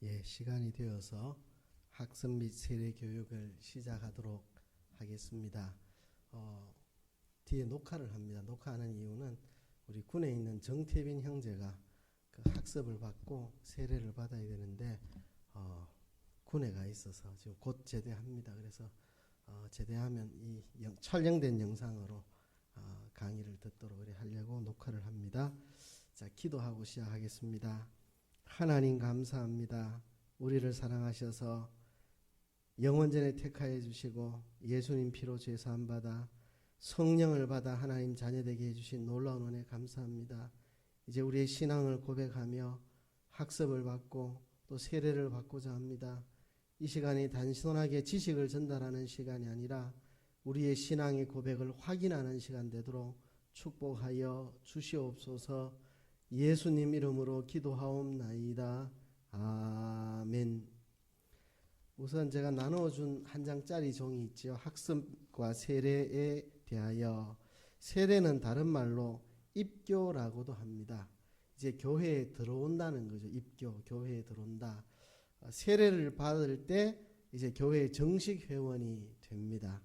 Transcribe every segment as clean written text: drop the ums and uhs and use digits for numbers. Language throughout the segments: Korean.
예, 시간이 되어서 학습 및 세례 교육을 시작하도록 하겠습니다. 뒤에 녹화를 합니다. 녹화하는 이유는 우리 군에 있는 정태빈 형제가 그 학습을 받고 세례를 받아야 되는데 군에 가 있어서 지금 곧 제대합니다. 그래서 제대하면 이 촬영된 영상으로 강의를 듣도록 그래 하려고 녹화를 합니다. 자, 기도하고 시작하겠습니다. 하나님 감사합니다. 우리를 사랑하셔서 영원전에 택하여 주시고 예수님 피로 죄사함 받아 성령을 받아 하나님 자녀되게 해주신 놀라운 은혜 감사합니다. 이제 우리의 신앙을 고백하며 학습을 받고 또 세례를 받고자 합니다. 이 시간이 단순하게 지식을 전달하는 시간이 아니라 우리의 신앙의 고백을 확인하는 시간 되도록 축복하여 주시옵소서. 예수님 이름으로 기도하옵나이다. 아멘. 우선 제가 나눠준 한 장짜리 종이 있죠. 학습과 세례에 대하여. 세례는 다른 말로 입교라고도 합니다. 이제 교회에 들어온다는 거죠. 입교, 교회에 들어온다. 세례를 받을 때 이제 교회의 정식 회원이 됩니다.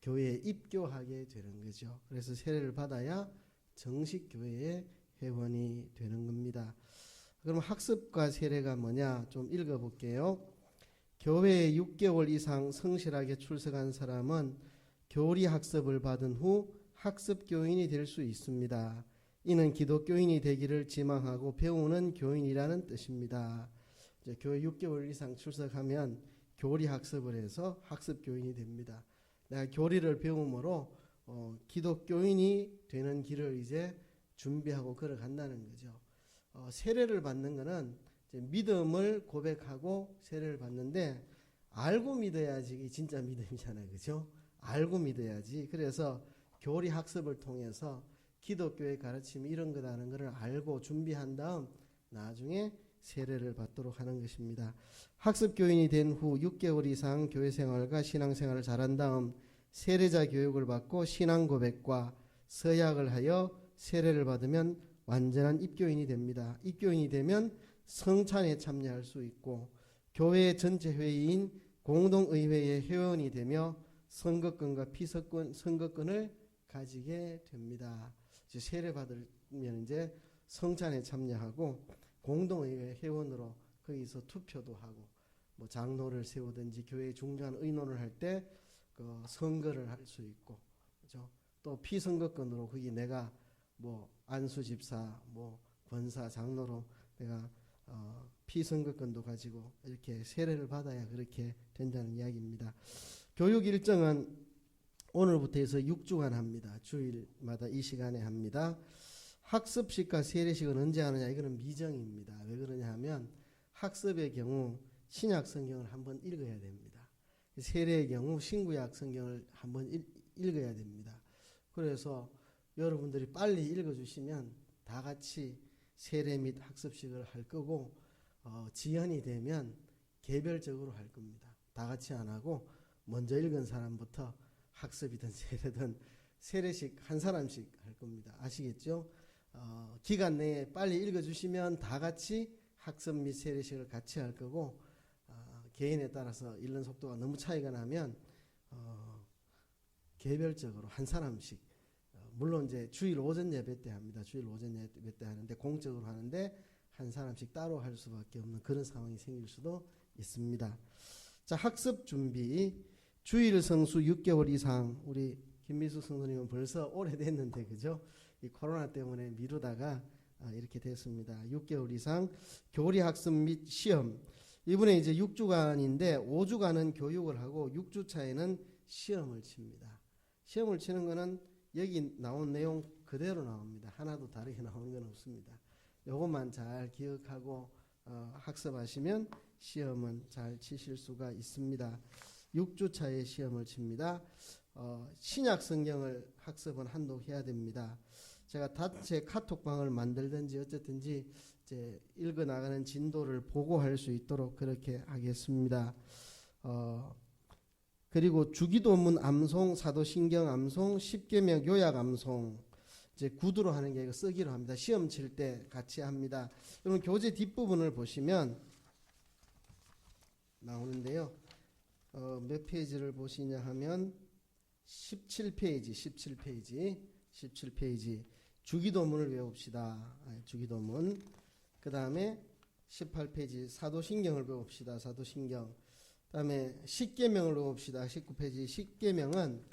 교회에 입교하게 되는 거죠. 그래서 세례를 받아야 정식 교회에 회원이 되는 겁니다. 그럼 학습과 세례가 뭐냐 좀 읽어볼게요. 교회에 6개월 이상 성실하게 출석한 사람은 교리 학습을 받은 후 학습교인이 될 수 있습니다. 이는 기독교인이 되기를 지망하고 배우는 교인이라는 뜻입니다. 이제 교회 6개월 이상 출석하면 교리 학습을 해서 학습교인이 됩니다. 내가 교리를 배움으로 기독교인이 되는 길을 이제 준비하고 걸어간다는 거죠. 세례를 받는 것은 믿음을 고백하고 세례를 받는데 알고 믿어야지 이게 진짜 믿음이잖아요. 그죠? 알고 믿어야지. 그래서 교리 학습을 통해서 기독교의 가르침이 이런 거다는 것을 알고 준비한 다음 나중에 세례를 받도록 하는 것입니다. 학습교인이 된 후 6개월 이상 교회생활과 신앙생활을 잘한 다음 세례자 교육을 받고 신앙 고백과 서약을 하여 세례를 받으면 완전한 입교인이 됩니다. 입교인이 되면 성찬에 참여할 수 있고 교회 전체 회의인 공동의회의 회원이 되며 선거권과 선거권을 가지게 됩니다. 이제 세례 받으면 이제 성찬에 참여하고 공동의회 회원으로 거기서 투표도 하고 뭐 장로를 세우든지 교회 중요한 의논을 할 때 그 선거를 할 수 있고, 그죠? 또 피선거권으로 거기 내가 뭐 안수 집사, 뭐 권사, 장로로 내가 피선거권도 가지고 이렇게 세례를 받아야 그렇게 된다는 이야기입니다. 교육 일정은 오늘부터 해서 6주간 합니다. 주일마다 이 시간에 합니다. 학습식과 세례식은 언제 하느냐? 이거는 미정입니다. 왜 그러냐 하면 학습의 경우 신약 성경을 한번 읽어야 됩니다. 세례의 경우 신구약 성경을 한번 읽어야 됩니다. 그래서 여러분들이 빨리 읽어주시면 다 같이 세례 및 학습식을 할 거고 지연이 되면 개별적으로 할 겁니다. 다 같이 안 하고 먼저 읽은 사람부터 학습이든 세례든 세례식 한 사람씩 할 겁니다. 아시겠죠? 기간 내에 빨리 읽어주시면 다 같이 학습 및 세례식을 같이 할 거고 개인에 따라서 읽는 속도가 너무 차이가 나면 개별적으로 한 사람씩 물론 이제 주일 오전 예배 때 합니다. 주일 오전 예배 때 하는데 공적으로 하는데 한 사람씩 따로 할 수밖에 없는 그런 상황이 생길 수도 있습니다. 자, 학습 준비. 주일 성수 6개월 이상 우리 김미숙 성도님은 벌써 오래됐는데 그죠? 이 코로나 때문에 미루다가 이렇게 됐습니다. 6개월 이상 교리 학습 및 시험. 이번에 이제 6주간인데 5주간은 교육을 하고 6주 차에는 시험을 칩니다. 시험을 치는 거는 여기 나온 내용 그대로 나옵니다. 하나도 다르게 나오는 건 없습니다. 요것만 잘 기억하고 학습하시면 시험은 잘 치실 수가 있습니다. 6주 차에 시험을 칩니다. 신약 성경을 학습은 한독해야 됩니다. 제가 단체 카톡방을 만들든지 어쨌든지 이제 읽어나가는 진도를 보고할 수 있도록 그렇게 하겠습니다. 그리고 주기도문 암송, 사도신경 암송, 십계명 요약 암송 이제 구두로 하는 게 쓰기로 합니다. 시험 칠 때 같이 합니다. 여러분 교재 뒷부분을 보시면 나오는데요. 몇 페이지를 보시냐 하면 17페이지 주기도문을 외웁시다. 주기도문. 그 다음에 18페이지 사도신경을 배웁시다. 사도신경. 그 다음에 십계명을 외웁시다. 19페이지 십계명은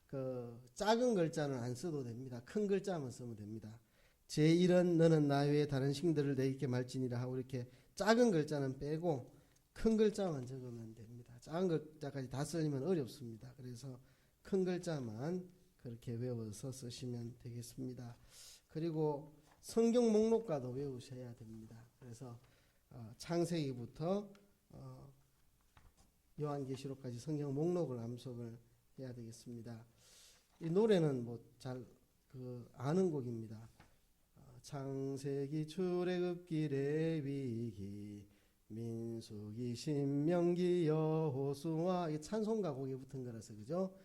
그 작은 글자는 안 써도 됩니다. 큰 글자만 쓰면 됩니다. 제1은 너는 나 외에 다른 신들을 내게 말지니라 하고 이렇게 작은 글자는 빼고 큰 글자만 적으면 됩니다. 작은 글자까지 다 쓰려면 어렵습니다. 그래서 큰 글자만 그렇게 외워서 쓰시면 되겠습니다. 그리고 성경 목록과도 외우셔야 됩니다. 그래서 창세기부터 요한계시록까지 성경 목록을 암송을 해야 되겠습니다. 이 노래는 뭐 잘 아는 곡입니다. 창세기, 출애굽기, 레위기, 민수기, 신명기, 여호수아, 이게 찬송가 곡에 붙은 거라서 그죠?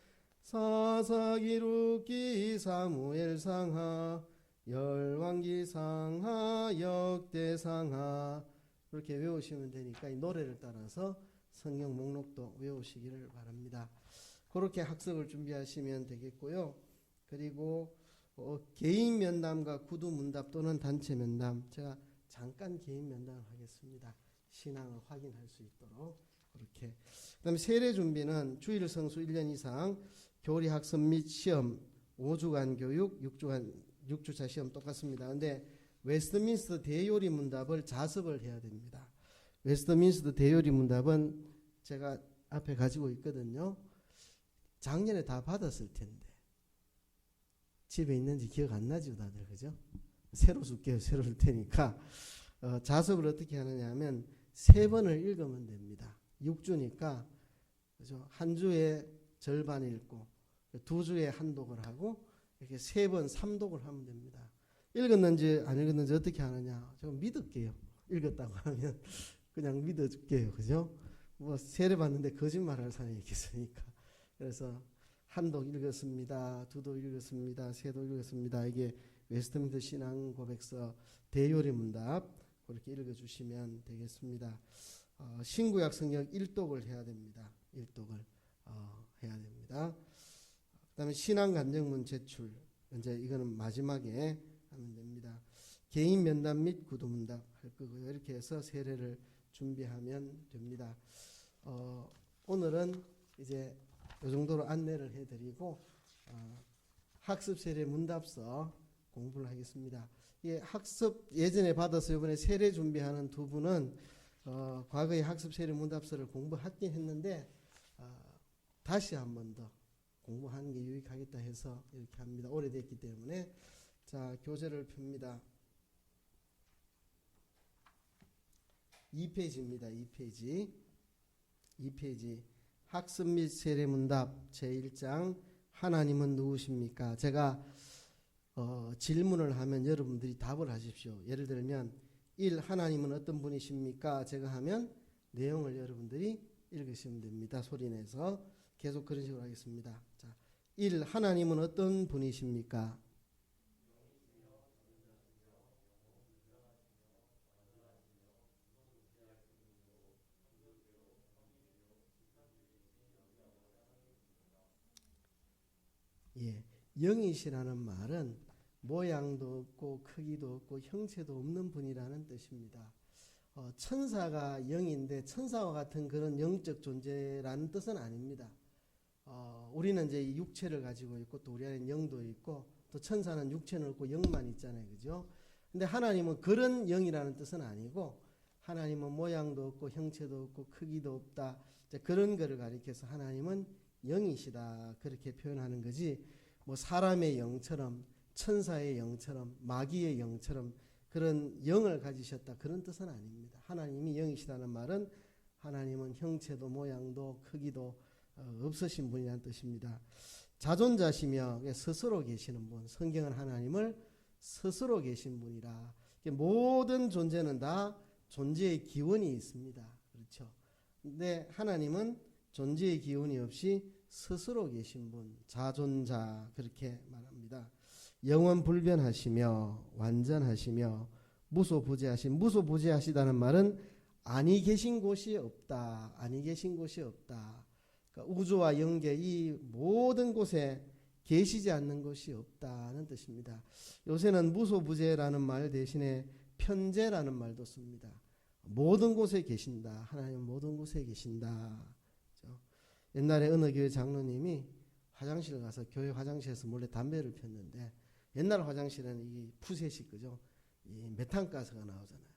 사사기, 룻기, 사무엘상하, 열왕기상하, 역대상하 이렇게 외우시면 되니까 이 노래를 따라서 성경 목록도 외우시기를 바랍니다. 그렇게 학습을 준비하시면 되겠고요. 그리고 개인 면담과 구두 문답 또는 단체 면담, 제가 잠깐 개인 면담을 하겠습니다. 신앙을 확인할 수 있도록 그렇게. 그다음에 세례 준비는 주일 성수 1년 이상, 교리 학습 및 시험 5주간 교육, 6주차 시험 똑같습니다. 근데 웨스트민스터 대요리 문답을 자습을 해야 됩니다. 웨스트민스터 대요리 문답은 제가 앞에 가지고 있거든요. 작년에 다 받았을 텐데 집에 있는지 기억 안 나죠, 다들, 그죠? 새로 줄게요. 새로 줄 테니까. 자습을 어떻게 하느냐 하면 3번을 읽으면 됩니다. 6주니까, 그죠? 한 주에 절반 읽고, 2주에 한 독을 하고, 이렇게 3번, 3독을 하면 됩니다. 읽었는지 안 읽었는지 어떻게 하느냐? 제가 믿을게요. 읽었다고 하면. 그냥 믿어줄게요. 그죠? 뭐, 세례 받는데 거짓말 할 사람이 있겠습니까? 그래서, 한독 읽었습니다. 2독 읽었습니다. 3독 읽었습니다. 이게 웨스트민스터 신앙 고백서 대요리 문답 그렇게 읽어주시면 되겠습니다. 신구약 성경 1독을 해야 됩니다. 1독을 해야 됩니다. 그 다음에 신앙 간증문 제출, 이제 이거는 마지막에 하면 됩니다. 개인 면담 및 구두 문답 할 거고요. 이렇게 해서 세례를 준비하면 됩니다. 오늘은 이제 이 정도로 안내를 해드리고 학습 세례 문답서 공부를 하겠습니다. 예, 학습 예전에 받아서 이번에 세례 준비하는 두 분은 과거에 학습 세례 문답서를 공부하긴 했는데 다시 한 번 더 공부하는 게 유익하겠다 해서 이렇게 합니다. 오래됐기 때문에. 자, 교재를 펴니다. 2페이지입니다. 2페이지. 학습 및 세례 문답 제1장 하나님은 누구십니까? 제가 질문을 하면 여러분들이 답을 하십시오. 예를 들면 1. 하나님은 어떤 분이십니까? 제가 하면 내용을 여러분들이 읽으시면 됩니다. 소리내서 계속 그런 식으로 하겠습니다. 자, 1. 하나님은 어떤 분이십니까? 예, 영이시라는 말은 모양도 없고 크기도 없고 형체도 없는 분이라는 뜻입니다. 천사가 영인데 천사와 같은 그런 영적 존재라는 뜻은 아닙니다. 우리는 이제 육체를 가지고 있고 또 우리 안에 영도 있고 또 천사는 육체는 없고 영만 있잖아요, 그죠? 근데 하나님은 그런 영이라는 뜻은 아니고 하나님은 모양도 없고 형체도 없고 크기도 없다. 그런 거를 가리켜서 하나님은 영이시다 그렇게 표현하는 거지 뭐 사람의 영처럼 천사의 영처럼 마귀의 영처럼 그런 영을 가지셨다 그런 뜻은 아닙니다. 하나님이 영이시다는 말은 하나님은 형체도 모양도 크기도 없으신 분이라는 뜻입니다. 자존자시며 스스로 계시는 분, 성경은 하나님을 스스로 계신 분이라. 모든 존재는 다 존재의 기원이 있습니다. 그렇죠? 근데 하나님은 존재의 기운이 없이 스스로 계신 분, 자존자 그렇게 말합니다. 영원 불변하시며 완전하시며 무소부재하신, 무소부재하시다는 말은 아니 계신 곳이 없다. 아니 계신 곳이 없다. 그러니까 우주와 영계 이 모든 곳에 계시지 않는 것이 없다는 뜻입니다. 요새는 무소부재라는 말 대신에 편재라는 말도 씁니다. 모든 곳에 계신다. 하나님 모든 곳에 계신다. 그렇죠? 옛날에 어느 교회 장로님이 화장실 가서 교회 화장실에서 몰래 담배를 폈는데, 옛날 화장실에는 이 푸셋이 그죠? 이 메탄가스가 나오잖아요.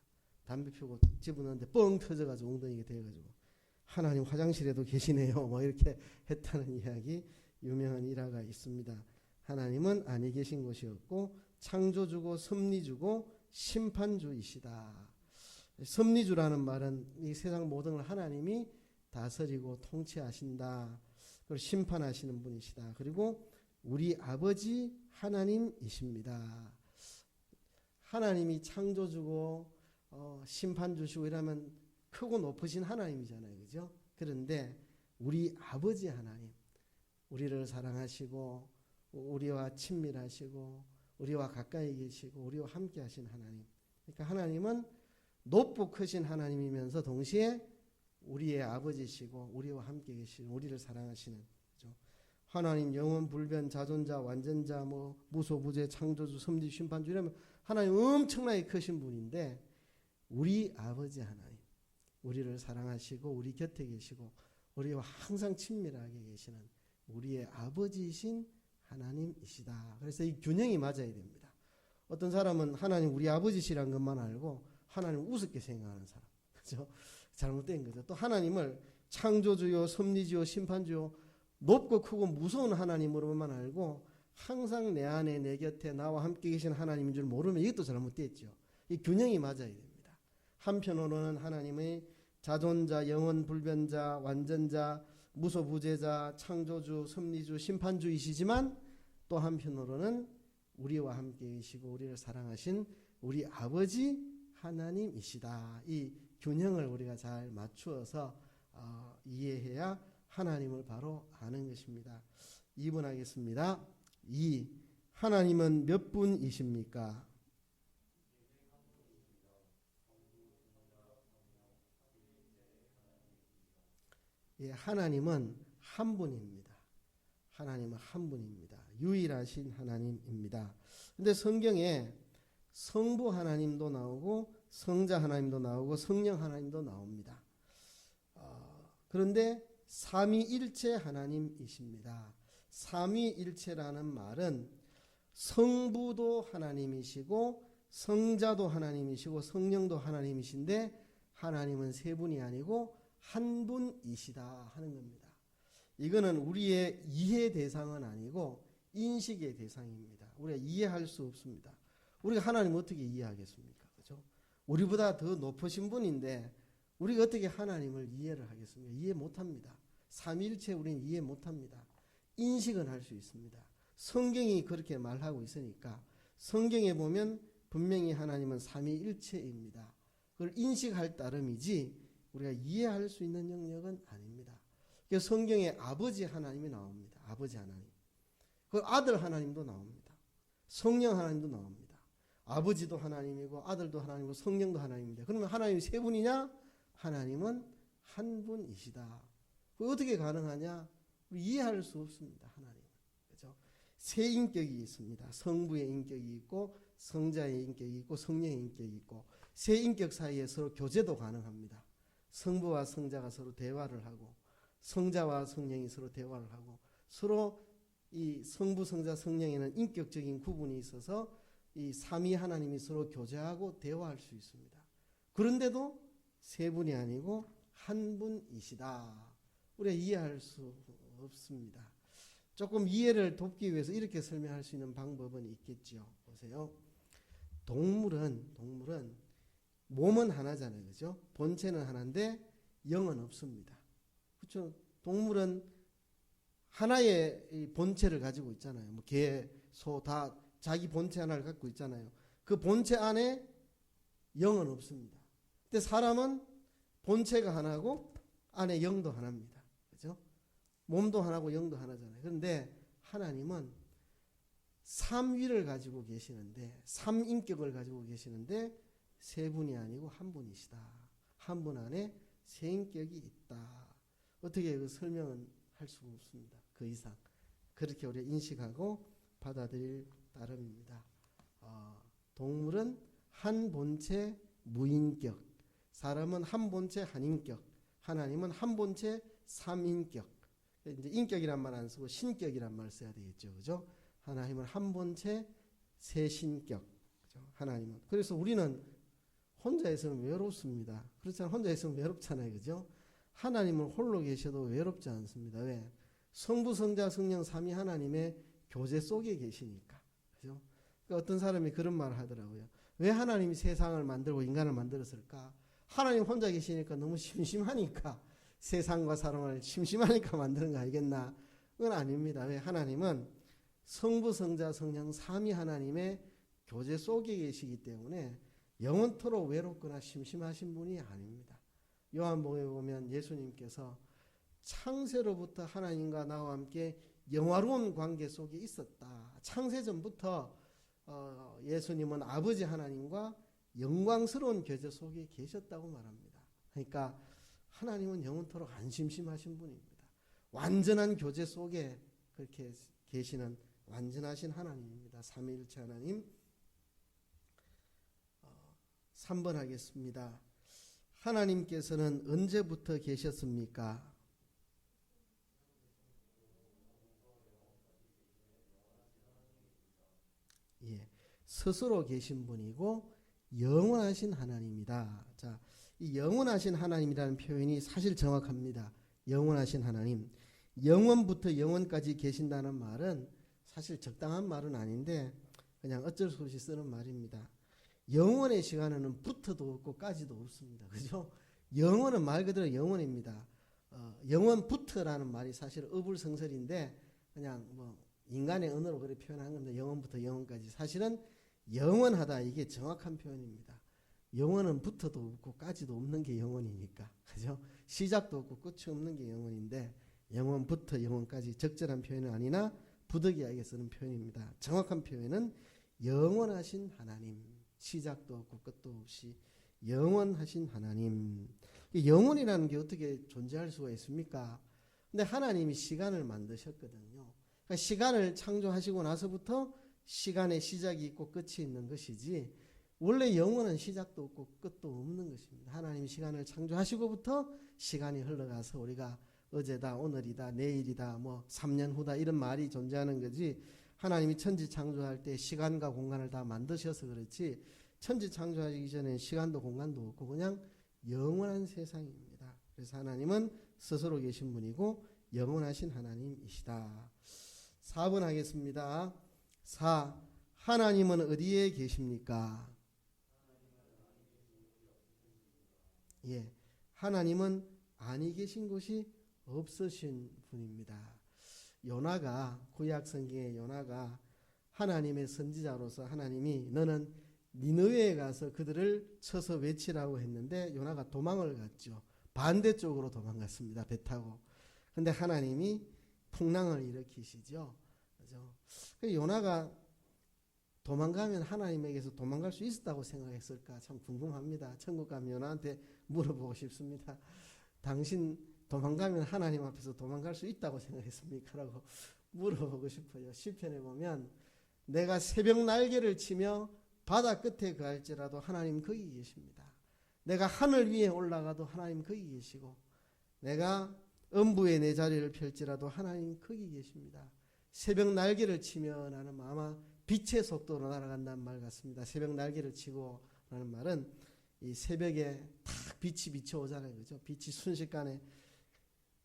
담배 피우고 집어넣는데 뻥 터져가지고 엉덩이가 돼가지고 하나님 화장실에도 계시네요. 뭐 이렇게 했다는 이야기, 유명한 일화가 있습니다. 하나님은 아니 계신 곳이 없고 창조주고 섭리주고 심판주이시다. 섭리주라는 말은 이 세상 모든 걸 하나님이 다스리고 통치하신다. 그리고 심판하시는 분이시다. 그리고 우리 아버지 하나님이십니다. 하나님이 창조주고 심판주시고 이러면 크고 높으신 하나님이잖아요. 그죠? 그런데 우리 아버지 하나님, 우리를 사랑하시고 우리와 친밀하시고 우리와 가까이 계시고 우리와 함께 하신 하나님. 그러니까 하나님은 높고 크신 하나님이면서 동시에 우리의 아버지시고 우리와 함께 계시는, 우리를 사랑하시는, 그죠? 하나님 영원 불변 자존자 완전자 뭐 무소부재 창조주 섭리 심판주 이러면 하나님 엄청나게 크신 분인데, 우리 아버지 하나님, 우리를 사랑하시고 우리 곁에 계시고 우리와 항상 친밀하게 계시는 우리의 아버지이신 하나님이시다. 그래서 이 균형이 맞아야 됩니다. 어떤 사람은 하나님 우리 아버지시란 것만 알고 하나님 우습게 생각하는 사람, 그죠? 잘못된 거죠. 또 하나님을 창조주요 섭리주요 심판주요 높고 크고 무서운 하나님으로만 알고 항상 내 안에 내 곁에 나와 함께 계신 하나님인 줄 모르면 이것도 잘못됐죠. 이 균형이 맞아야 됩니다. 한편으로는 하나님의 자존자, 영원 불변자, 완전자, 무소부재자, 창조주, 섭리주, 심판주이시지만 또 한편으로는 우리와 함께 계시고 우리를 사랑하신 우리 아버지 하나님이시다. 이 균형을 우리가 잘 맞추어서 이해해야 하나님을 바로 아는 것입니다. 2번 하겠습니다. 2. 하나님은 몇 분이십니까? 예, 하나님은 한 분입니다. 하나님은 한 분입니다. 유일하신 하나님입니다. 근데 성경에 성부 하나님도 나오고 성자 하나님도 나오고 성령 하나님도 나옵니다. 그런데 삼위일체 하나님이십니다. 삼위일체라는 말은 성부도 하나님이시고 성자도 하나님이시고 성령도 하나님이신데 하나님은 세 분이 아니고 한 분이시다 하는 겁니다. 이거는 우리의 이해 대상은 아니고 인식의 대상입니다. 우리가 이해할 수 없습니다. 우리가 하나님 어떻게 이해하겠습니까? 그죠? 우리보다 더 높으신 분인데 우리가 어떻게 하나님을 이해를 하겠습니까? 이해 못합니다. 삼위일체 우리는 이해 못합니다. 인식은 할 수 있습니다. 성경이 그렇게 말하고 있으니까 성경에 보면 분명히 하나님은 삼위일체입니다. 그걸 인식할 따름이지 우리가 이해할 수 있는 영역은 아닙니다. 그래서 성경에 아버지 하나님이 나옵니다. 아버지 하나님. 그 아들 하나님도 나옵니다. 성령 하나님도 나옵니다. 아버지도 하나님이고 아들도 하나님이고 성령도 하나님입니다. 그러면 하나님이 세 분이냐? 하나님은 한 분이시다. 그 어떻게 가능하냐? 우리 이해할 수 없습니다. 하나님. 그죠? 세 인격이 있습니다. 성부의 인격이 있고 성자의 인격이 있고 성령의 인격이 있고 세 인격 사이에 서로 교제도 가능합니다. 성부와 성자가 서로 대화를 하고 성자와 성령이 서로 대화를 하고 서로 이 성부, 성자, 성령에는 인격적인 구분이 있어서 이 삼위 하나님이 서로 교제하고 대화할 수 있습니다. 그런데도 세 분이 아니고 한 분이시다. 우리가 이해할 수 없습니다. 조금 이해를 돕기 위해서 이렇게 설명할 수 있는 방법은 있겠죠. 보세요. 동물은 몸은 하나잖아요. 그죠? 본체는 하나인데 영은 없습니다. 그렇죠? 동물은 하나의 이 본체를 가지고 있잖아요. 뭐 개, 소 다 자기 본체 하나를 갖고 있잖아요. 그 본체 안에 영은 없습니다. 근데 사람은 본체가 하나고 안에 영도 하나입니다. 그죠? 몸도 하나고 영도 하나잖아요. 그런데 하나님은 삼위를 가지고 계시는데 삼인격을 가지고 계시는데 세 분이 아니고 한 분이시다. 한 분 안에 세 인격이 있다. 어떻게 그 설명은 할 수가 없습니다. 그 이상. 그렇게 우리가 인식하고 받아들일 따름입니다. 동물은 한 본체 무인격, 사람은 한 본체 한인격, 하나님은 한 본체 삼인격. 이제 인격이란 말 안 쓰고 신격이란 말 써야 되겠죠, 그죠? 하나님은 한 본체 세신격, 그죠? 하나님은. 그래서 우리는 혼자 있으면 외롭습니다. 그렇잖아요. 혼자 있으면 외롭잖아요, 그죠? 하나님은 홀로 계셔도 외롭지 않습니다. 왜? 성부, 성자, 성령 삼위 하나님의 교제 속에 계시니까, 그죠? 그러니까 어떤 사람이 그런 말을 하더라고요. 왜 하나님이 세상을 만들고 인간을 만들었을까? 하나님 혼자 계시니까 너무 심심하니까, 세상과 사람을 심심하니까 만드는 거 아니겠나? 그건 아닙니다. 왜? 하나님은 성부, 성자, 성령 삼위 하나님의 교제 속에 계시기 때문에 영원토록 외롭거나 심심하신 분이 아닙니다. 요한복음에 보면 예수님께서 창세로부터 하나님과 나와 함께 영화로운 관계 속에 있었다. 창세전부터 예수님은 아버지 하나님과 영광스러운 교제 속에 계셨다고 말합니다. 그러니까 하나님은 영원토록 안 심심하신 분입니다. 완전한 교제 속에 그렇게 계시는 완전하신 하나님입니다. 삼위일체 하나님. 3번 하겠습니다. 하나님께서는 언제부터 계셨습니까? 예, 스스로 계신 분이고 영원하신 하나님이다. 자, 이 영원하신 하나님이라는 표현이 사실 정확합니다. 영원하신 하나님. 영원부터 영원까지 계신다는 말은 사실 적당한 말은 아닌데 그냥 어쩔 수 없이 쓰는 말입니다. 영원의 시간에는 부터도 없고 까지도 없습니다. 그죠? 영원은 말 그대로 영원입니다. 영원부터라는 말이 사실 어불성설인데 그냥 뭐 인간의 언어로 그렇게 표현한 겁니다. 영원부터 영원까지. 사실은 영원하다 이게 정확한 표현입니다. 영원은 부터도 없고 까지도 없는 게 영원이니까. 그죠? 시작도 없고 끝이 없는 게 영원인데 영원부터 영원까지 적절한 표현은 아니나 부득이하게 쓰는 표현입니다. 정확한 표현은 영원하신 하나님. 시작도 없고 끝도 없이 영원하신 하나님. 영원이라는 게 어떻게 존재할 수가 있습니까? 근데 하나님이 시간을 만드셨거든요. 그러니까 시간을 창조하시고 나서부터 시간의 시작이 있고 끝이 있는 것이지 원래 영원은 시작도 없고 끝도 없는 것입니다. 하나님이 시간을 창조하시고부터 시간이 흘러가서 우리가 어제다 오늘이다 내일이다 뭐 3년 후다 이런 말이 존재하는 거지 하나님이 천지 창조할 때 시간과 공간을 다 만드셔서 그렇지 천지 창조하기 전에 시간도 공간도 없고 그냥 영원한 세상입니다. 그래서 하나님은 스스로 계신 분이고 영원하신 하나님이시다. 4번 하겠습니다. 4. 하나님은 어디에 계십니까? 예, 하나님은 아니 계신 곳이 없으신 분입니다. 요나가 구약 성경의 요나가 하나님의 선지자로서 하나님이 너는 니느웨에 가서 그들을 쳐서 외치라고 했는데 요나가 도망을 갔죠. 반대쪽으로 도망갔습니다. 배 타고. 근데 하나님이 풍랑을 일으키시죠. 그죠? 요나가 도망가면 하나님에게서 도망갈 수 있었다고 생각했을까 참 궁금합니다. 천국 가면 요나한테 물어보고 싶습니다. 당신 도망가면 하나님 앞에서 도망갈 수 있다고 생각했습니까? 라고 물어보고 싶어요. 시편에 보면 내가 새벽 날개를 치며 바다 끝에 거할지라도 하나님 거기 계십니다. 내가 하늘 위에 올라가도 하나님 거기 계시고 내가 음부에 내 자리를 펼지라도 하나님 거기 계십니다. 새벽 날개를 치며 나는 아마 빛의 속도로 날아간다는 말 같습니다. 새벽 날개를 치고 라는 말은 이 새벽에 탁 빛이 비춰오잖아요. 그죠? 빛이 순식간에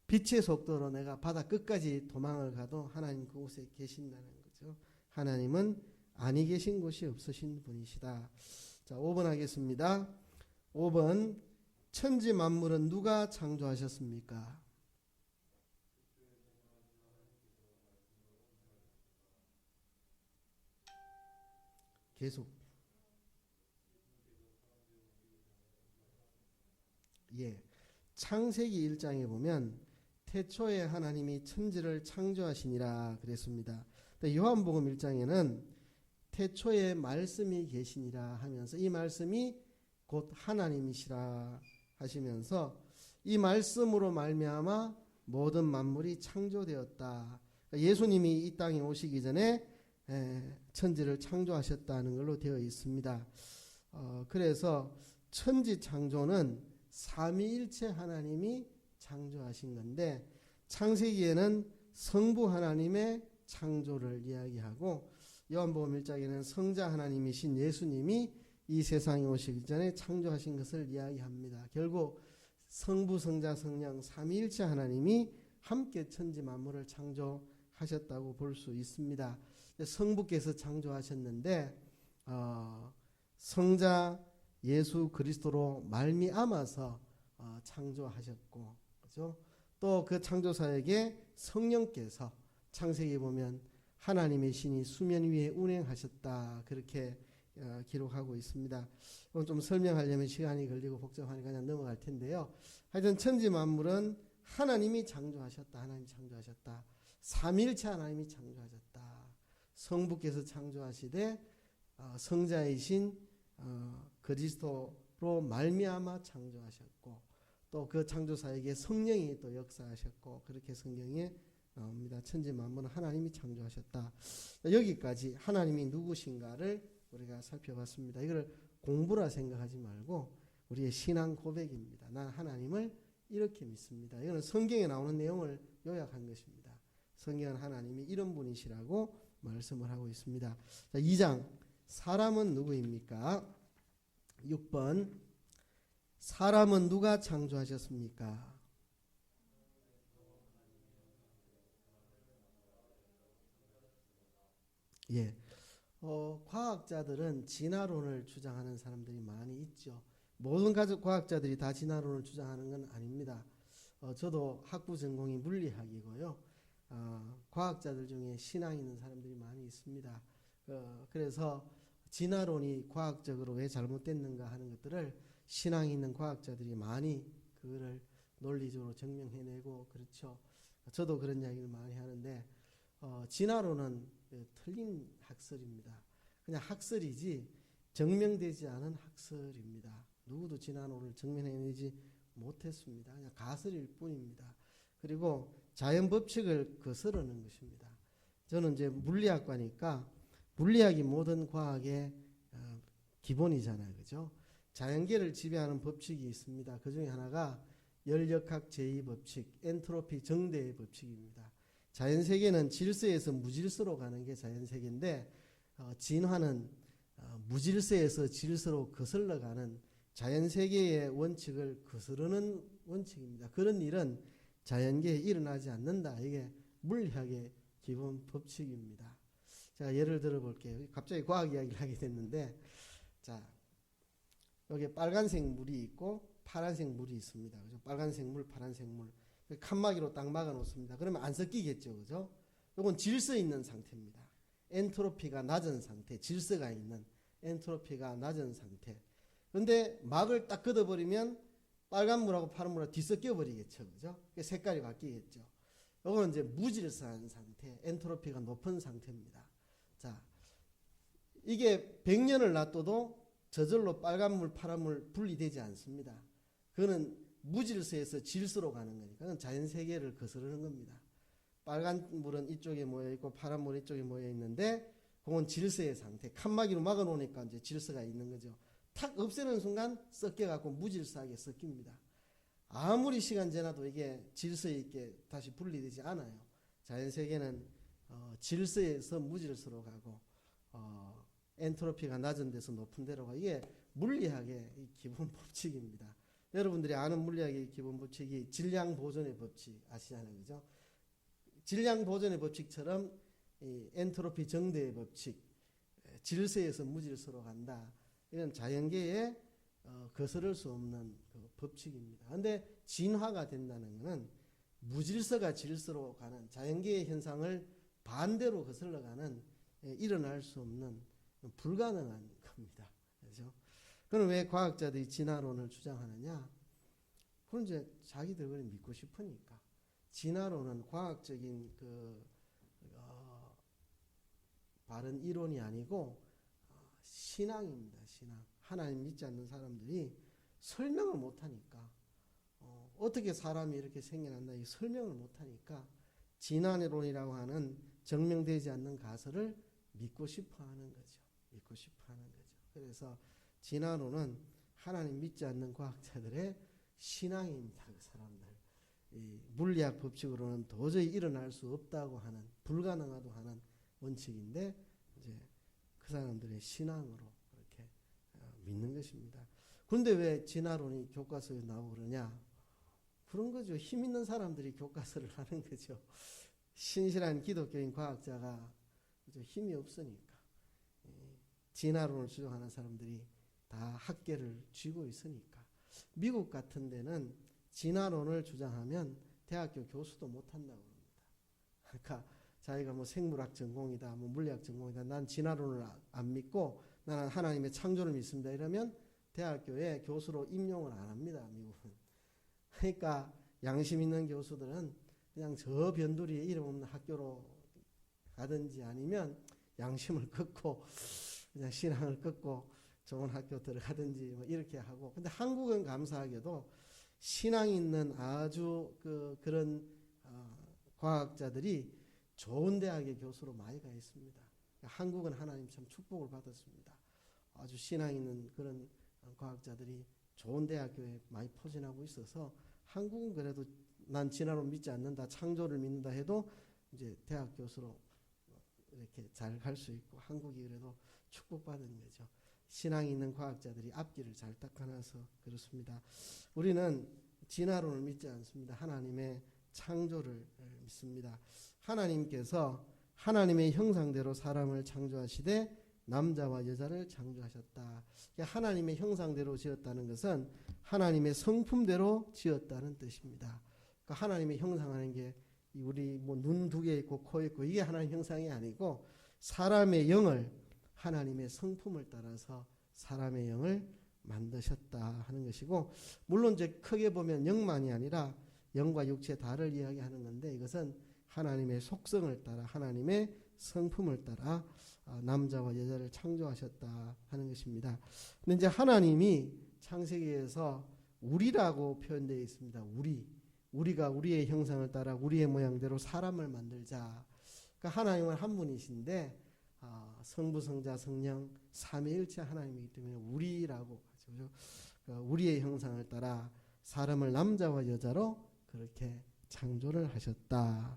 빛의 속도로 내가 바다 끝까지 도망을 가도 하나님 그곳에 계신다는 거죠. 하나님은 아니 계신 곳이 없으신 분이시다. 자, 5번 하겠습니다. 5번 천지 만물은 누가 창조하셨습니까? 계속. 예. 창세기 1장에 보면 태초에 하나님이 천지를 창조하시니라 그랬습니다. 요한복음 1장에는 태초에 말씀이 계시니라 하면서 이 말씀이 곧 하나님이시라 하시면서 이 말씀으로 말미암아 모든 만물이 창조되었다. 예수님이 이 땅에 오시기 전에 천지를 창조하셨다는 걸로 되어 있습니다. 그래서 천지 창조는 삼위일체 하나님이 창조하신 건데 창세기에는 성부 하나님의 창조를 이야기하고 요한복음 1장에는 성자 하나님이신 예수님이 이 세상에 오시기 전에 창조하신 것을 이야기합니다. 결국 성부, 성자, 성령 삼위일체 하나님이 함께 천지 만물을 창조하셨다고 볼 수 있습니다. 성부께서 창조하셨는데 성자 예수 그리스도로 말미암아서 창조하셨고, 그죠? 또 그 창조사에게 성령께서 창세기 보면 하나님의 신이 수면 위에 운행하셨다 그렇게 기록하고 있습니다. 이건 좀 설명하려면 시간이 걸리고 복잡하니까 그냥 넘어갈 텐데요. 하여튼 천지 만물은 하나님이 창조하셨다. 하나님이 창조하셨다. 삼일체 하나님이 창조하셨다. 성부께서 창조하시되 성자이신 그리스도로 말미암아 창조하셨고 또 그 창조사에게 성령이 또 역사하셨고 그렇게 성경에 나옵니다. 천지 만물은 하나님이 창조하셨다. 여기까지 하나님이 누구신가를 우리가 살펴봤습니다. 이걸 공부라 생각하지 말고 우리의 신앙 고백입니다. 난 하나님을 이렇게 믿습니다. 이거는 성경에 나오는 내용을 요약한 것입니다. 성경은 하나님이 이런 분이시라고 말씀을 하고 있습니다. 자, 2장 사람은 누구입니까? 6번 사람은 누가 창조하셨습니까? 예. 과학자들은 진화론을 주장하는 사람들이 많이 있죠. 모든 과학자들이 다 진화론을 주장하는 건 아닙니다. 저도 학부 전공이 물리학이고요. 과학자들 중에 신앙 있는 사람들이 많이 있습니다. 그래서 진화론이 과학적으로 왜 잘못됐는가 하는 것들을 신앙 있는 과학자들이 많이 그거를 논리적으로 증명해내고 그렇죠. 저도 그런 이야기를 많이 하는데 진화론은 틀린 학설입니다. 그냥 학설이지 증명되지 않은 학설입니다. 누구도 진화론을 증명해내지 못했습니다. 그냥 가설일 뿐입니다. 그리고 자연 법칙을 거스르는 것입니다. 저는 이제 물리학과니까 물리학이 모든 과학의 기본이잖아요. 그죠? 자연계를 지배하는 법칙이 있습니다. 그 중에 하나가 열역학 제2법칙, 엔트로피 정대의 법칙입니다. 자연세계는 질서에서 무질서로 가는 게 자연세계인데 진화는 무질서에서 질서로 거슬러 가는 자연세계의 원칙을 거스르는 원칙입니다. 그런 일은 자연계에 일어나지 않는다. 이게 물리학의 기본 법칙입니다. 제가 예를 들어 볼게요. 갑자기 과학 이야기를 하게 됐는데 자, 여기 빨간색 물이 있고 파란색 물이 있습니다. 그죠? 빨간색 물, 파란색 물. 칸막이로 딱 막아 놓습니다. 그러면 안 섞이겠죠. 그죠? 이건 질서 있는 상태입니다. 엔트로피가 낮은 상태, 질서가 있는 엔트로피가 낮은 상태. 그런데 막을 딱 걷어버리면 빨간 물하고 파란 물하고 뒤섞여 버리겠죠. 그죠? 색깔이 바뀌겠죠. 이거는 이제 무질서한 상태, 엔트로피가 높은 상태입니다. 자, 이게 100년을 놔둬도 저절로 빨간 물, 파란 물 분리되지 않습니다. 그거는 무질서에서 질서로 가는 거니까 그건 자연세계를 거스르는 겁니다. 빨간 물은 이쪽에 모여 있고 파란 물은 이쪽에 모여 있는데 그건 질서의 상태. 칸막이로 막아 놓으니까 이제 질서가 있는 거죠. 탁 없애는 순간 섞여갖고 무질서하게 섞입니다. 아무리 시간 지나도 이게 질서 있게 다시 분리되지 않아요. 자연세계는 질서에서 무질서로 가고 엔트로피가 낮은 데서 높은 데로 가. 이게 물리학의 기본 법칙입니다. 여러분들이 아는 물리학의 기본 법칙이 질량 보존의 법칙 아시잖아요. 그죠? 질량 보존의 법칙처럼 이 엔트로피 정대의 법칙, 질서에서 무질서로 간다. 이건 자연계에 거스를 수 없는 그 법칙입니다. 그런데 진화가 된다는 것은 무질서가 질서로 가는 자연계의 현상을 반대로 거슬러가는 일어날 수 없는 불가능한 겁니다. 그렇죠? 그럼 왜 과학자들이 진화론을 주장하느냐? 그건 이제 자기들 그걸 믿고 싶으니까. 진화론은 과학적인 바른 이론이 아니고 신앙입니다. 신앙. 하나님 믿지 않는 사람들이 설명을 못하니까 어떻게 사람이 이렇게 생겨났나 이 설명을 못하니까 진화론이라고 하는 증명되지 않는 가설을 믿고 싶어하는 거죠. 믿고 싶어하는 거죠. 그래서 진화론은 하나님 믿지 않는 과학자들의 신앙입니다. 그 사람들. 이 물리학 법칙으로는 도저히 일어날 수 없다고 하는, 불가능하다고 하는 원칙인데 이제 그 사람들의 신앙으로 그렇게 믿는 것입니다. 그런데 왜 진화론이 교과서에 나오고 그러냐? 그런 거죠. 힘 있는 사람들이 교과서를 하는 거죠. 신실한 기독교인 과학자가 힘이 없으니까 진화론을 주장하는 사람들이 다 학계를 쥐고 있으니까. 미국 같은 데는 진화론을 주장하면 대학교 교수도 못한다고 합니다. 그러니까 자기가 뭐 생물학 전공이다, 뭐 물리학 전공이다, 난 진화론을 안 믿고 나는 하나님의 창조를 믿습니다. 이러면 대학교에 교수로 임용을 안 합니다. 미국은. 그러니까 양심 있는 교수들은 그냥 저 변두리에 이름 없는 학교로 가든지 아니면 양심을 끊고 그냥 신앙을 끊고 좋은 학교 들어가든지 뭐 이렇게 하고. 근데 한국은 감사하게도 신앙 있는 아주 그런 과학자들이 좋은 대학의 교수로 많이 가 있습니다. 한국은 하나님 참 축복을 받았습니다. 아주 신앙 있는 그런 과학자들이 좋은 대학교에 많이 포진하고 있어서 한국은 그래도 난 진화론 믿지 않는다, 창조를 믿는다 해도 이제 대학 교수로 이렇게 잘 갈 수 있고 한국이 그래도 축복받은 거죠. 신앙 있는 과학자들이 앞길을 잘 닦아놔서 그렇습니다. 우리는 진화론을 믿지 않습니다. 하나님의 창조를 믿습니다. 하나님께서 하나님의 형상대로 사람을 창조하시되 남자와 여자를 창조하셨다. 하나님의 형상대로 지었다는 것은 하나님의 성품대로 지었다는 뜻입니다. 그러니까 하나님의 형상하는 게 우리 뭐 눈 두 개 있고 코 있고 이게 하나님 형상이 아니고 사람의 영을 하나님의 성품을 따라서 사람의 영을 만드셨다 하는 것이고, 물론 이제 크게 보면 영만이 아니라 영과 육체 다를 이야기하는 건데 이것은 하나님의 속성을 따라 하나님의 성품을 따라 남자와 여자를 창조하셨다 하는 것입니다. 근데 이제 하나님이 창세기에서 우리라고 표현되어 있습니다. 우리가 우리의 형상을 따라 우리의 모양대로 사람을 만들자. 그러니까 하나님은 한 분이신데 성부, 성자, 성령 삼위일체 하나님이기 때문에 우리라고 하죠. 우리의 형상을 따라 사람을 남자와 여자로 그렇게 창조를 하셨다.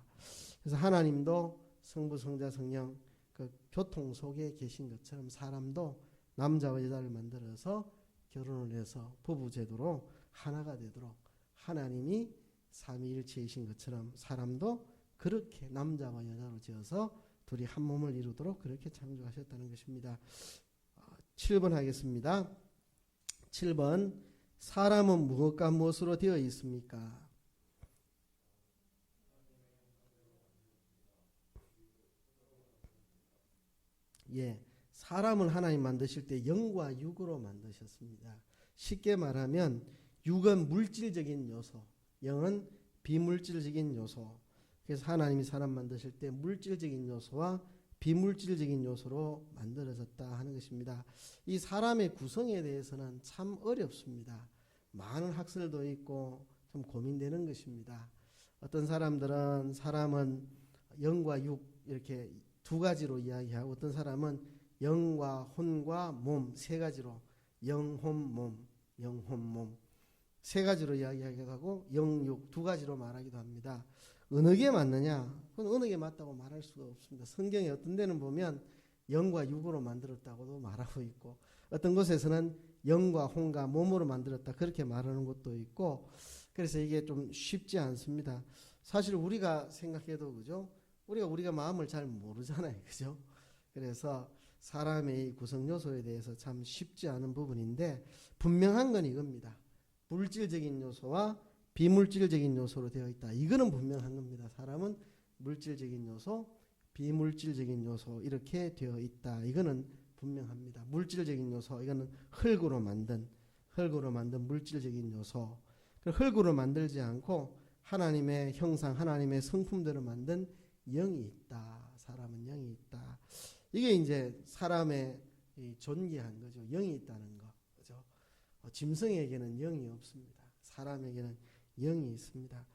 그래서 하나님도 성부, 성자, 성령 그 교통 속에 계신 것처럼 사람도 남자와 여자를 만들어서 결혼을 해서 부부 제도로 하나가 되도록 하나님이 삼위일체이신 것처럼 사람도 그렇게 남자와 여자로 지어서 둘이 한 몸을 이루도록 그렇게 창조하셨다는 것입니다. 7번 하겠습니다. 7번 사람은 무엇과 무엇으로 되어 있습니까? 예, 사람을 하나님 만드실 때 영과 육으로 만드셨습니다. 쉽게 말하면 육은 물질적인 요소, 영은 비물질적인 요소. 그래서 하나님이 사람 만드실 때 물질적인 요소와 비물질적인 요소로 만들어졌다 하는 것입니다. 이 사람의 구성에 대해서는 참 어렵습니다. 많은 학설도 있고 좀 고민되는 것입니다. 어떤 사람들은 사람은 영과 육 이렇게 두 가지로 이야기하고, 어떤 사람은 영과 혼과 몸 세 가지로 영혼몸 세 가지로 이야기하고 영육 두 가지로 말하기도 합니다. 어느 게 맞느냐? 그건 어느 게 맞다고 말할 수가 없습니다. 성경에 어떤 데는 보면 영과 육으로 만들었다고도 말하고 있고, 어떤 곳에서는 영과 혼과 몸으로 만들었다 그렇게 말하는 것도 있고, 그래서 이게 좀 쉽지 않습니다. 사실 우리가 생각해도 그죠? 우리가 마음을 잘 모르잖아요. 그죠? 그래서 사람의 구성 요소에 대해서 참 쉽지 않은 부분인데 분명한 건 이겁니다. 물질적인 요소와 비물질적인 요소로 되어 있다. 이거는 분명한 겁니다. 사람은 물질적인 요소, 비물질적인 요소 이렇게 되어 있다. 이거는 분명합니다. 물질적인 요소, 이거는 흙으로 만든 물질적인 요소. 흙으로 만들지 않고 하나님의 형상, 하나님의 성품대로 만든 영이 있다. 사람은 영이 있다. 이게 이제 사람의 존귀한 거죠. 영이 있다는 거. 그죠? 짐승에게는 영이 없습니다. 사람에게는 영이 있습니다.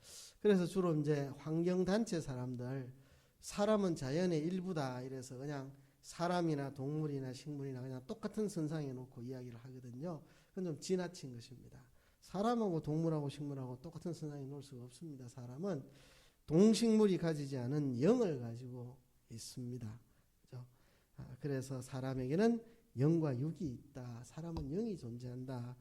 그래서 주로 이제 환경단체 사람들, 사람은 자연의 일부다 이래서 그냥 사람이나 동물이나 식물이나 그냥 똑같은 선상에 놓고 이야기를 하거든요. 그건 좀 지나친 것입니다. 사람하고 동물하고 식물하고 똑같은 선상에 놓을 수가 없습니다. 사람은 동식물이 가지지 않은 영을 가지고 있습니다. 그죠? 그래서 사람에게는 영과 육이 있다. 사람은 영이 존재한다.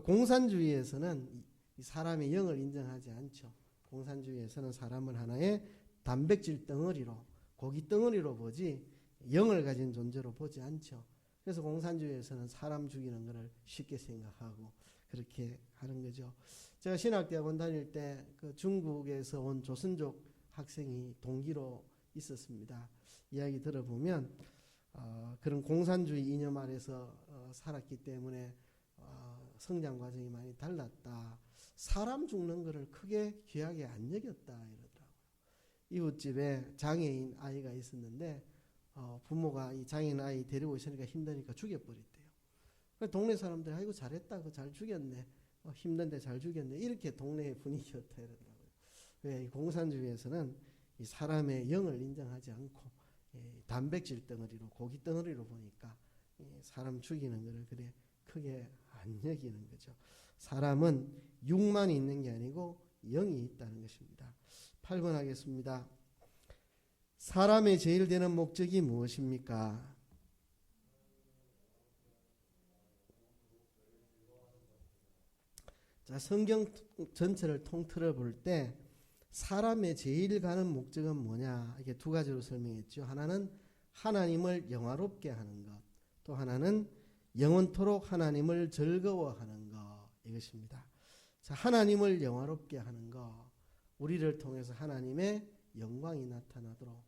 공산주의에서는 사람의 영을 인정하지 않죠. 공산주의에서는 사람을 하나의 단백질 덩어리로, 고기 덩어리로 보지 영을 가진 존재로 보지 않죠. 그래서 공산주의에서는 사람 죽이는 것을 쉽게 생각하고 그렇게 하는 거죠. 제가 신학대학원 다닐 때 그 중국에서 온 조선족 학생이 동기로 있었습니다. 이야기 들어보면 그런 공산주의 이념 아래서 살았기 때문에 성장 과정이 많이 달랐다. 사람 죽는 것을 크게 귀하게 안 여겼다 이러더라고요. 이웃집에 장애인 아이가 있었는데 부모가 이 장애인 아이 데리고 있으니까 힘드니까 죽여버렸대요. 동네 사람들이 아이고 잘했다, 그 잘 죽였네, 힘든데 잘 죽였네, 이렇게 동네의 분위기였다 이러더라고요. 왜 공산주의에서는 이 사람의 영을 인정하지 않고 단백질 덩어리로, 고기 덩어리로 보니까 사람 죽이는 것을 그래 크게 안 여기는 거죠. 사람은 육만 있는 게 아니고 영이 있다는 것입니다. 8번 하겠습니다. 사람의 제일 되는 목적이 무엇입니까? 자, 성경 전체를 통틀어 볼 때 사람의 제일 가는 목적은 뭐냐? 이게 두 가지로 설명했죠. 하나는 하나님을 영화롭게 하는 것, 또 하나는 영원토록 하나님을 즐거워하는 것, 이것입니다. 자, 하나님을 영화롭게 하는 것, 우리를 통해서 하나님의 영광이 나타나도록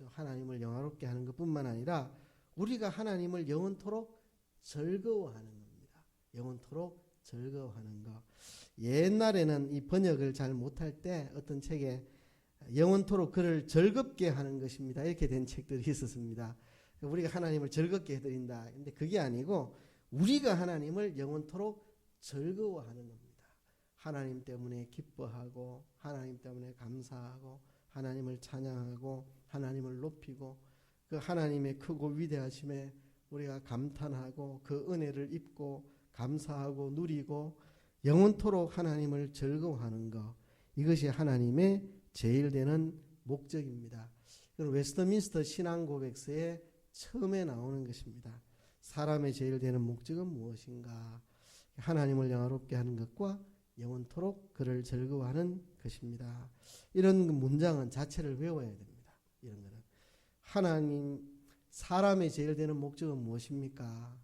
하나님을 영화롭게 하는 것뿐만 아니라 우리가 하나님을 영원토록 즐거워하는 겁니다. 영원토록 즐거워하는 것. 옛날에는 이 번역을 잘 못할 때 어떤 책에 영원토록 그를 즐겁게 하는 것입니다, 이렇게 된 책들이 있었습니다. 우리가 하나님을 즐겁게 해드린다. 근데 그게 아니고 우리가 하나님을 영원토록 즐거워하는 겁니다. 하나님 때문에 기뻐하고 하나님 때문에 감사하고 하나님을 찬양하고 하나님을 높이고 그 하나님의 크고 위대하심에 우리가 감탄하고 그 은혜를 입고 감사하고 누리고 영원토록 하나님을 즐거워하는 것, 이것이 하나님의 제일 되는 목적입니다. 웨스트민스터 신앙고백서에 처음에 나오는 것입니다. 사람의 제일 되는 목적은 무엇인가? 하나님을 영화롭게 하는 것과 영원토록 그를 즐거워하는 것입니다. 이런 문장은 자체를 외워야 됩니다. 이런 거는 하나님, 사람의 제일 되는 목적은 무엇입니까?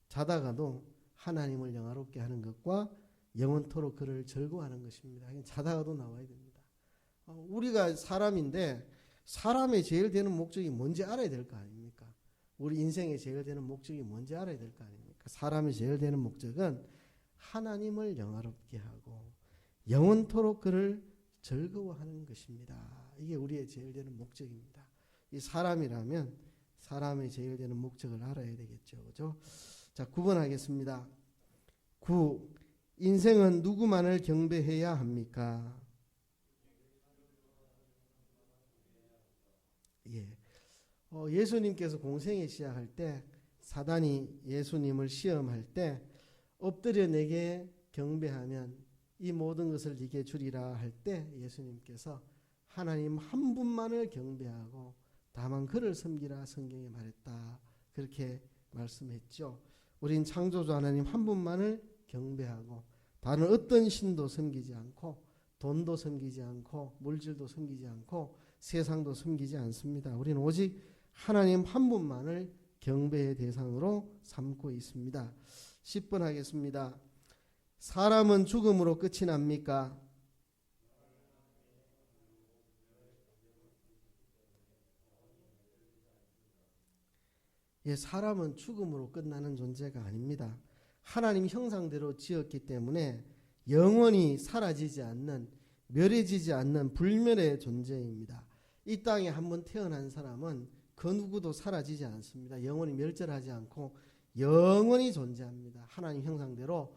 자다가도 하나님을 영화롭게 하는 것과 영원토록 그를 즐거워하는 것입니다. 자다가도 나와야 됩니다. 우리가 사람인데 사람의 제일 되는 목적이 뭔지 알아야 될 거 아닙니까? 우리 인생의 제일 되는 목적이 뭔지 알아야 될 거 아닙니까? 사람의 제일 되는 목적은 하나님을 영화롭게 하고 영원토록 그를 즐거워하는 것입니다. 이게 우리의 제일 되는 목적입니다. 이 사람이라면 사람의 제일 되는 목적을 알아야 되겠죠. 그죠? 자, 9번 하겠습니다. 9. 인생은 누구만을 경배해야 합니까? 예. 예수님께서 공생애 시작할 때 사단이 예수님을 시험할 때 엎드려 내게 경배하면 이 모든 것을 네게 주리라 할 때 예수님께서 하나님 한 분만을 경배하고 다만 그를 섬기라 성경에 말했다. 그렇게 말씀했죠. 우린 창조주 하나님 한 분만을 경배하고 다른 어떤 신도 섬기지 않고 돈도 섬기지 않고 물질도 섬기지 않고 세상도 섬기지 않습니다. 우리는 오직 하나님 한 분만을 경배의 대상으로 삼고 있습니다. 10번 하겠습니다. 사람은 죽음으로 끝이 납니까? 예, 사람은 죽음으로 끝나는 존재가 아닙니다. 하나님 형상대로 지었기 때문에 영원히 사라지지 않는, 멸해지지 않는 불멸의 존재입니다. 이 땅에 한번 태어난 사람은 그 누구도 사라지지 않습니다. 영원히 멸절하지 않고 영원히 존재합니다. 하나님 형상대로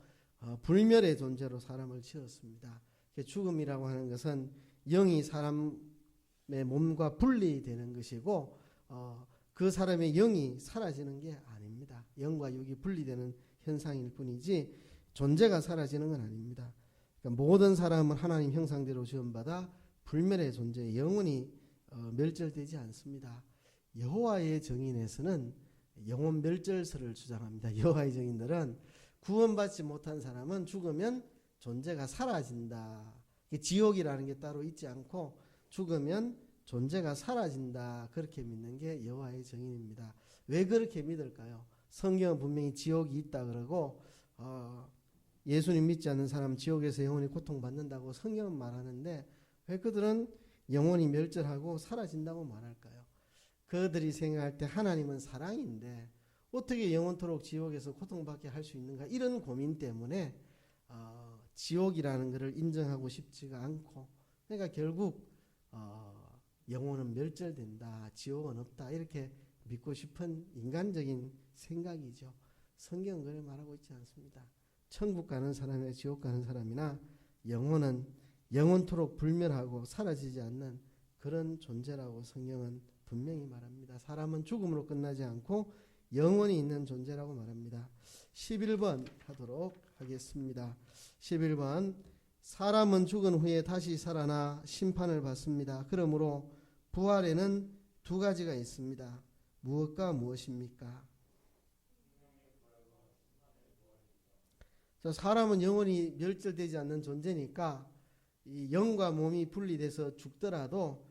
불멸의 존재로 사람을 지었습니다. 죽음이라고 하는 것은 영이 사람의 몸과 분리되는 것이고 그 사람의 영이 사라지는 게 아닙니다. 영과 육이 분리되는 현상일 뿐이지 존재가 사라지는 건 아닙니다. 그러니까 모든 사람은 하나님 형상대로 지음받아 불멸의 존재, 영원히 멸절되지 않습니다. 여호와의 정인에서는 영혼 멸절설을 주장합니다. 여호와의 정인들은 구원받지 못한 사람은 죽으면 존재가 사라진다. 지옥이라는 게 따로 있지 않고 죽으면 존재가 사라진다. 그렇게 믿는 게 여호와의 정인입니다. 왜 그렇게 믿을까요? 성경은 분명히 지옥이 있다 그러고 예수님 믿지 않는 사람은 지옥에서 영원히 고통받는다고 성경은 말하는데 왜 그들은 영원히 멸절하고 사라진다고 말할까요? 그들이 생각할 때 하나님은 사랑인데 어떻게 영원토록 지옥에서 고통받게 할 수 있는가, 이런 고민 때문에 지옥이라는 것을 인정하고 싶지가 않고, 그러니까 결국 영혼은 멸절된다, 지옥은 없다, 이렇게 믿고 싶은 인간적인 생각이죠. 성경은 그래 말하고 있지 않습니다. 천국 가는 사람이나 지옥 가는 사람이나 영혼은 영원토록 불멸하고 사라지지 않는 그런 존재라고 성경은 분명히 말합니다. 사람은 죽음으로 끝나지 않고 영원히 있는 존재라고 말합니다. 11번 하도록 하겠습니다. 11번, 사람은 죽은 후에 다시 살아나 심판을 받습니다. 그러므로 부활에는 두 가지가 있습니다. 무엇과 무엇입니까? 사람은 영원히 멸절되지 않는 존재니까 이 영과 몸이 분리돼서 죽더라도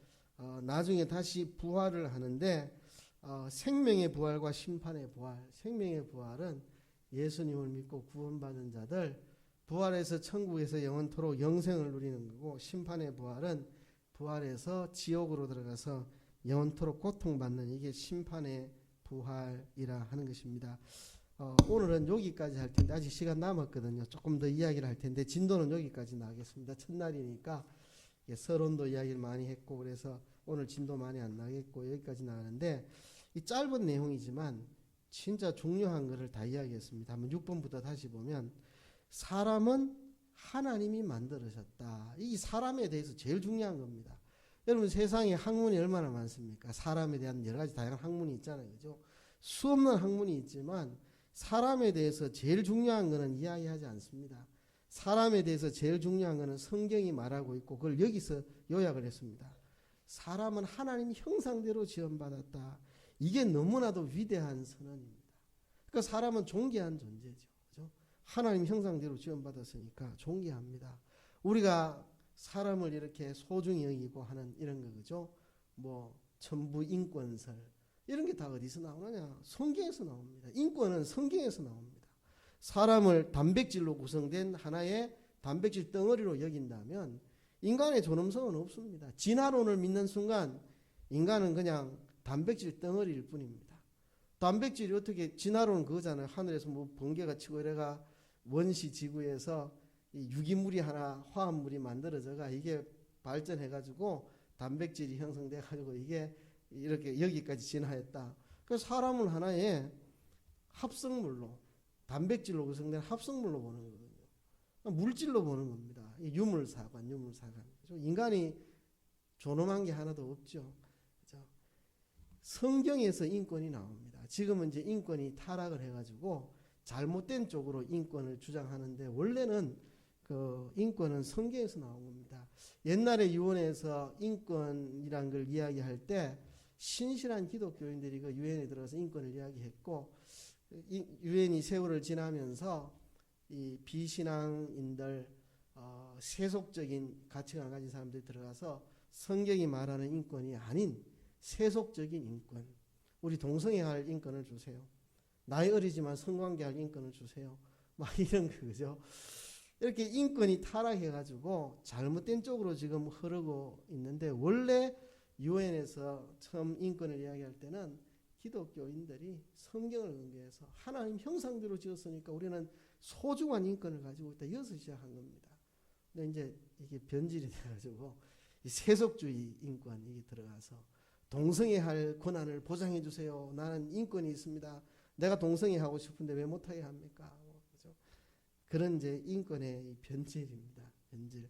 나중에 다시 부활을 하는데 생명의 부활과 심판의 부활, 생명의 부활은 예수님을 믿고 구원받은 자들 부활해서 천국에서 영원토록 영생을 누리는 거고, 심판의 부활은 부활해서 지옥으로 들어가서 영원토록 고통받는, 이게 심판의 부활이라 하는 것입니다. 오늘은 여기까지 할 텐데 아직 시간 남았거든요. 조금 더 이야기를 할 텐데 진도는 여기까지 나가겠습니다. 첫날이니까 서론도 이야기를 많이 했고 그래서 오늘 진도 많이 안 나겠고 여기까지 나가는데, 이 짧은 내용이지만 진짜 중요한 것을 다 이야기했습니다. 한번 6번부터 다시 보면, 사람은 하나님이 만들으셨다. 이 사람에 대해서 제일 중요한 겁니다. 여러분, 세상에 학문이 얼마나 많습니까? 사람에 대한 여러 가지 다양한 학문이 있잖아요. 그죠? 수없는 학문이 있지만 사람에 대해서 제일 중요한 것은 이야기하지 않습니다. 사람에 대해서 제일 중요한 것은 성경이 말하고 있고 그걸 여기서 요약을 했습니다. 사람은 하나님 형상대로 지음받았다. 이게 너무나도 위대한 선언입니다. 그러니까 사람은 존귀한 존재죠. 그죠? 하나님 형상대로 지음받았으니까 존귀합니다. 우리가 사람을 이렇게 소중히 여기고 하는 이런 거, 그죠? 뭐 천부 인권설 이런 게 다 어디서 나오느냐? 성경에서 나옵니다. 인권은 성경에서 나옵니다. 사람을 단백질로 구성된 하나의 단백질 덩어리로 여긴다면 인간의 존엄성은 없습니다. 진화론을 믿는 순간 인간은 그냥 단백질 덩어리일 뿐입니다. 단백질이 어떻게, 진화론은 그거잖아요. 하늘에서 뭐 번개가 치고 이래가 원시 지구에서 이 유기물이 하나, 화합물이 만들어져가 이게 발전해가지고 단백질이 형성돼가지고 이게 이렇게 여기까지 진화했다. 그래서 사람은 하나의 합성물로, 단백질로 구성된 합성물로 보는 거거든요. 물질로 보는 겁니다. 유물사관. 인간이 존엄한 게 하나도 없죠. 그렇죠? 성경에서 인권이 나옵니다. 지금은 이제 인권이 타락을 해가지고 잘못된 쪽으로 인권을 주장하는데, 원래는 그 인권은 성경에서 나온 겁니다. 옛날에 유엔에서 인권이란 걸 이야기할 때 신실한 기독교인들이 그 유엔에 들어가서 인권을 이야기했고, 유엔이 세월을 지나면서 이 비신앙인들, 세속적인 가치관을 가진 사람들이 들어가서 성경이 말하는 인권이 아닌 세속적인 인권, 우리 동성애할 인권을 주세요, 나이 어리지만 성관계할 인권을 주세요, 막 이런 거죠. 이렇게 인권이 타락해가지고 잘못된 쪽으로 지금 흐르고 있는데, 원래 유엔에서 처음 인권을 이야기할 때는 기독교인들이 성경을 근거해서 하나님 형상대로 지었으니까 우리는 소중한 인권을 가지고 있다, 이것을 시작한 겁니다. 근데 이제 이게 변질이 돼가지고 이 세속주의 인권 이게 들어가서 동성애할 권한을 보장해 주세요. 나는 인권이 있습니다. 내가 동성애하고 싶은데 왜 못하게 합니까? 그렇죠? 그런 이제 인권의 변질입니다. 변질.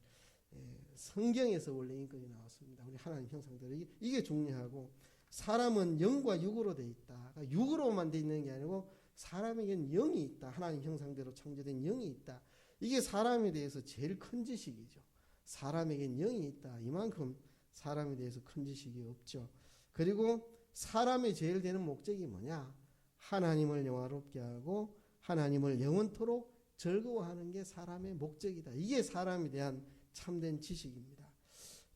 성경에서 원래 인격이 나왔습니다. 우리 하나님 형상대로 이게 중요하고, 사람은 영과 육으로 돼 있다. 그러니까 육으로만 돼 있는 게 아니고 사람에게는 영이 있다. 하나님 형상대로 창조된 영이 있다. 이게 사람에 대해서 제일 큰 지식이죠. 사람에게는 영이 있다. 이만큼 사람에 대해서 큰 지식이 없죠. 그리고 사람의 제일 되는 목적이 뭐냐? 하나님을 영화롭게 하고 하나님을 영원토록 즐거워하는 게 사람의 목적이다. 이게 사람에 대한 참된 지식입니다.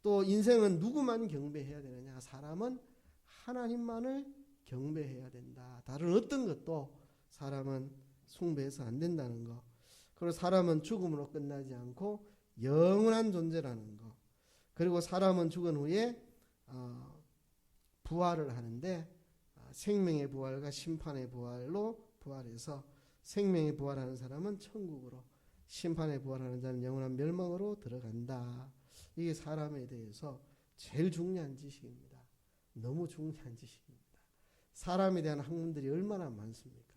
또 인생은 누구만 경배해야 되느냐? 사람은 하나님만을 경배해야 된다. 다른 어떤 것도 사람은 숭배해서 안 된다는 거. 그리고 사람은 죽음으로 끝나지 않고 영원한 존재라는 거. 그리고 사람은 죽은 후에 부활을 하는데, 생명의 부활과 심판의 부활로 부활해서, 생명의 부활하는 사람은 천국으로, 심판의 부활하는 자는 영원한 멸망으로 들어간다. 이게 사람에 대해서 제일 중요한 지식입니다. 너무 중요한 지식입니다. 사람에 대한 학문들이 얼마나 많습니까?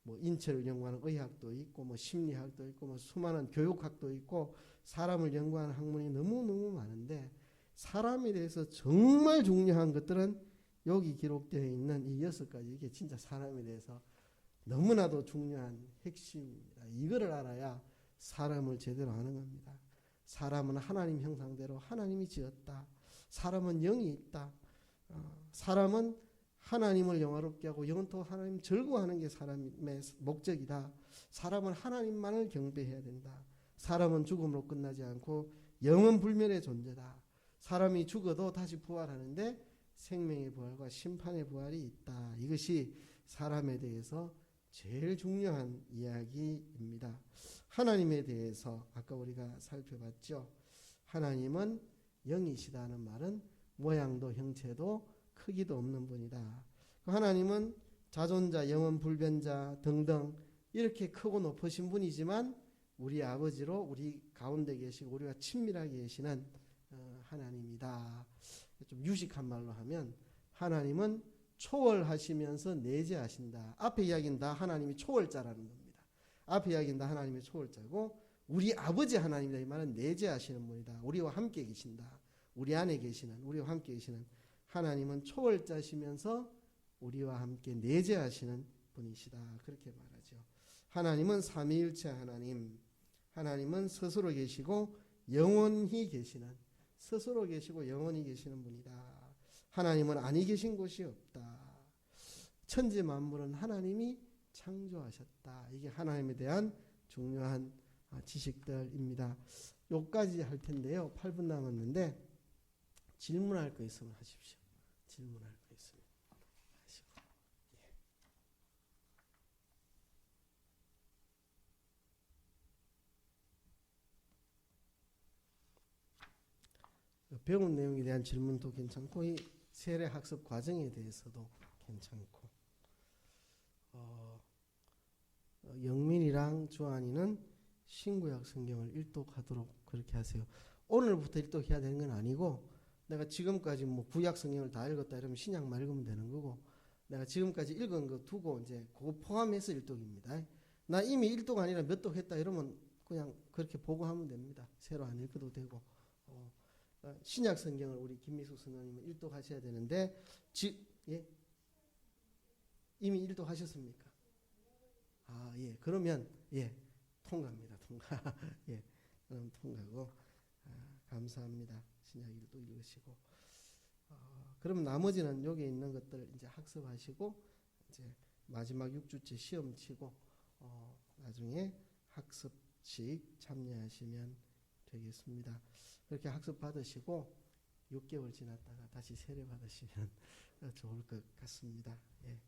뭐 인체를 연구하는 의학도 있고, 뭐 심리학도 있고, 뭐 수많은 교육학도 있고, 사람을 연구하는 학문이 너무너무 많은데, 사람에 대해서 정말 중요한 것들은 여기 기록되어 있는 이 6가지, 이게 진짜 사람에 대해서 너무나도 중요한 핵심입니다. 이거를 알아야 사람을 제대로 아는 겁니다. 사람은 하나님 형상대로 하나님이 지었다. 사람은 영이 있다. 사람은 하나님을 영화롭게 하고 영원토록 하나님 즐거워하는 게 사람의 목적이다. 사람은 하나님만을 경배해야 된다. 사람은 죽음으로 끝나지 않고 영원 불멸의 존재다. 사람이 죽어도 다시 부활하는데 생명의 부활과 심판의 부활이 있다. 이것이 사람에 대해서 제일 중요한 이야기입니다. 하나님에 대해서 아까 우리가 살펴봤죠. 하나님은 영이시다는 말은 모양도 형체도 크기도 없는 분이다. 하나님은 자존자, 영원 불변자 등등 이렇게 크고 높으신 분이지만 우리 아버지로 우리 가운데 계시고 우리와 친밀하게 계시는 하나님이다. 좀 유식한 말로 하면 하나님은 초월하시면서 내재하신다. 앞에 이야기는 다 하나님이 초월자라는 겁니다. 앞에 이야기는 다 하나님의 초월자고, 우리 아버지 하나님이다 이 말은 내재하시는 분이다. 우리와 함께 계신다. 우리 안에 계시는, 우리와 함께 계시는 하나님은 초월자시면서 우리와 함께 내재하시는 분이시다. 그렇게 말하죠. 하나님은 삼위일체 하나님. 하나님은 스스로 계시고 영원히 계시는, 스스로 계시고 영원히 계시는 분이다. 하나님은 아니 계신 곳이 없다. 천지 만물은 하나님이 창조하셨다. 이게 하나님에 대한 중요한 지식들입니다. 요까지 할 텐데요. 8분 남았는데 질문할 거 있으면 하십시오. 질문할 거 있으면 하시고. 배운 내용에 대한 질문도 괜찮고, 이 세례 학습 과정에 대해서도 괜찮고, 영민이랑 주한이는 신구약 성경을 일독하도록 그렇게 하세요. 오늘부터 일독해야 되는 건 아니고, 내가 지금까지 뭐 구약 성경을 다 읽었다 이러면 신약만 읽으면 되는 거고, 내가 지금까지 읽은 거 두고 이제 그거 포함해서 일독입니다. 나 이미 일독 아니라 몇 독 했다 이러면 그냥 그렇게 보고하면 됩니다. 새로 안 읽어도 되고. 신약 성경을 우리 김미숙 선생님은 일독하셔야 되는데, 예? 이미 일독하셨습니까? 예. 그러면 예, 통과입니다. 통과. 예, 그럼 통과고. 감사합니다. 신약 일도 읽으시고. 그럼 나머지는 여기 있는 것들 이제 학습하시고, 이제 마지막 6주째 시험 치고 나중에 학습식 참여하시면 되겠습니다. 그렇게 학습 받으시고 6개월 지났다가 다시 세례 받으시면 좋을 것 같습니다. 예.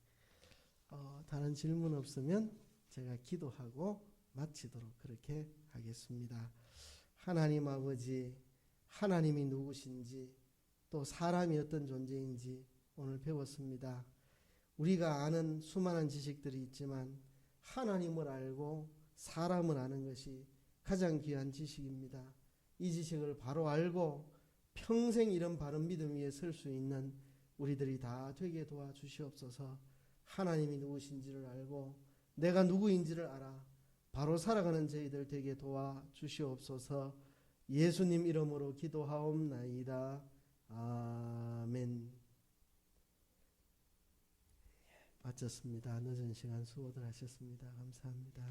다른 질문 없으면 제가 기도하고 마치도록 그렇게 하겠습니다. 하나님 아버지, 하나님이 누구신지 또 사람이 어떤 존재인지 오늘 배웠습니다. 우리가 아는 수많은 지식들이 있지만 하나님을 알고 사람을 아는 것이 가장 귀한 지식입니다. 이 지식을 바로 알고 평생 이런 바른 믿음 위에 설 수 있는 우리들이 다 되게 도와주시옵소서. 하나님이 누구신지를 알고 내가 누구인지를 알아 바로 살아가는 저희들 되게 도와주시옵소서. 예수님 이름으로 기도하옵나이다. 아멘. 마쳤습니다. 늦은 시간 수고들 하셨습니다. 감사합니다.